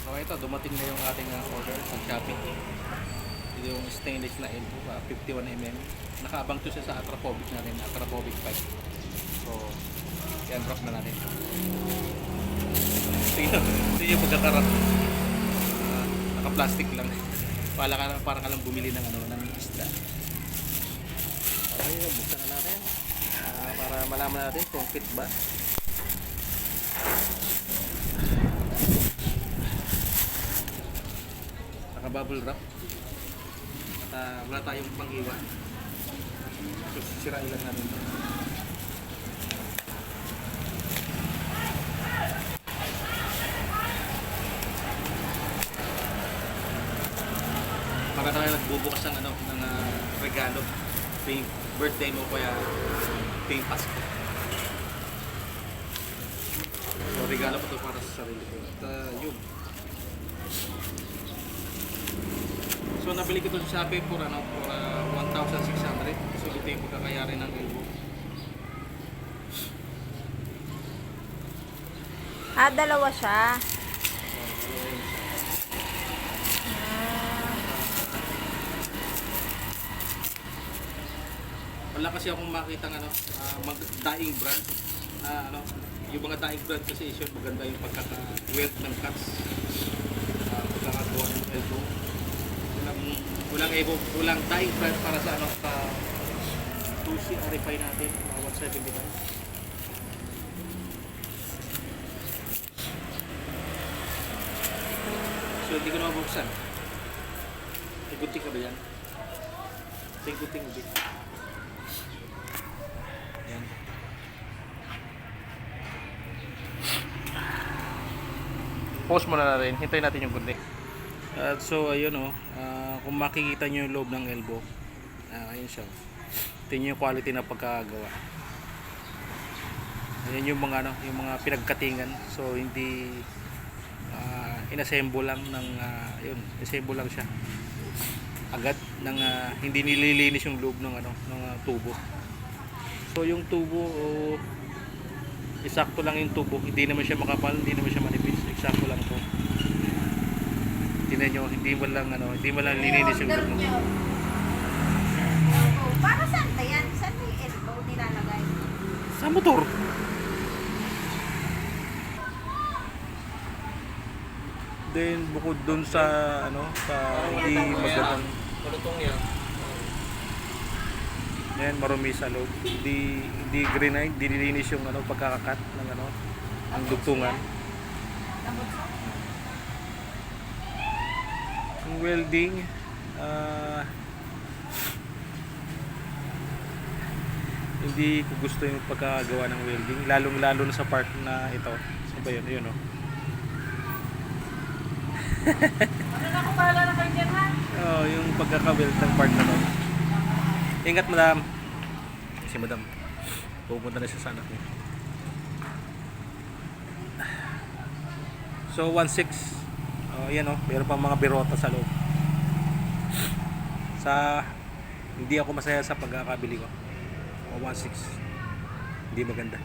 So ito, dumating na yung ating order sa Shopee. Ito yung stainless na elbow, 51mm. Nakaabang to siya sa Acrophobic natin, Acrophobic 5. So, yan, drop na natin. Ito yung pagkakarap. Naka-plastic lang. Parang ka lang bumili ng, ng isda. Okay, buksan na natin. Para malaman natin kung fit ba. Naka-bubble wrap. At wala tayong pang-iwan. So, sisirain lang natin ito. Para tayo nagbubukas ng regalo. Tuwing birthday mo kaya tuwing Pasko. So, regalo pa ito para sa sarili ko. At yun. So nabili ko ito sa Shopee for 1,600. So ito yung pagkakayari ng elbow. Dalawa siya. Wala kasi akong makita mag-dying brand. Yung mga dying brand kasi is maganda yung pagkaka-weld ng cuts. Pagkakagawa ng elbow. Walang dying brand para sa sa 2C RFI natin, 175. So hindi ko na mabuksan. Iguting ka ba yan? Iguting ulit. Yan. Pause muna natin. Hintayin natin yung gunting. So ayun kung makikita nyo yung loob ng elbow, ayun siya. Tingnan yung quality na pagkagawa. Ayan yung mga yung mga pinagkatingan. So hindi inassemble lang ng assemble lang siya. Agad ng hindi nililinis yung loob ng ng tubo. So yung tubo eksakto lang yung tubo. Hindi naman siya makapal, hindi naman siya manipis. Eksakto lang 'to. Tingnan nyo, hindi mo lang lininis yung loob ng tubo. Para saan ba yan? Saan ba yung elbow nilalagay? Sa motor. Then bukod dun sa sa hindi magandang Malutong yan. yan, marumi sa loob. Hindi grenade, hindi nilinis yung pagkakakat ng ang dugtungan. Yung welding hindi ko gusto yung pagkagawa ng welding, lalong-lalo na sa part na ito. Saan ba yun? Yun Ano na kung bahala na kayo dyan, ha? yung pagkaka-weld ng part na to. Ingat, madam. Si madam pupunta na siya sa anak niya. So 1.6. Yan meron pang mga birota sa loob. Hindi ako masaya sa pagkakabili ko. 1.6. Hindi maganda.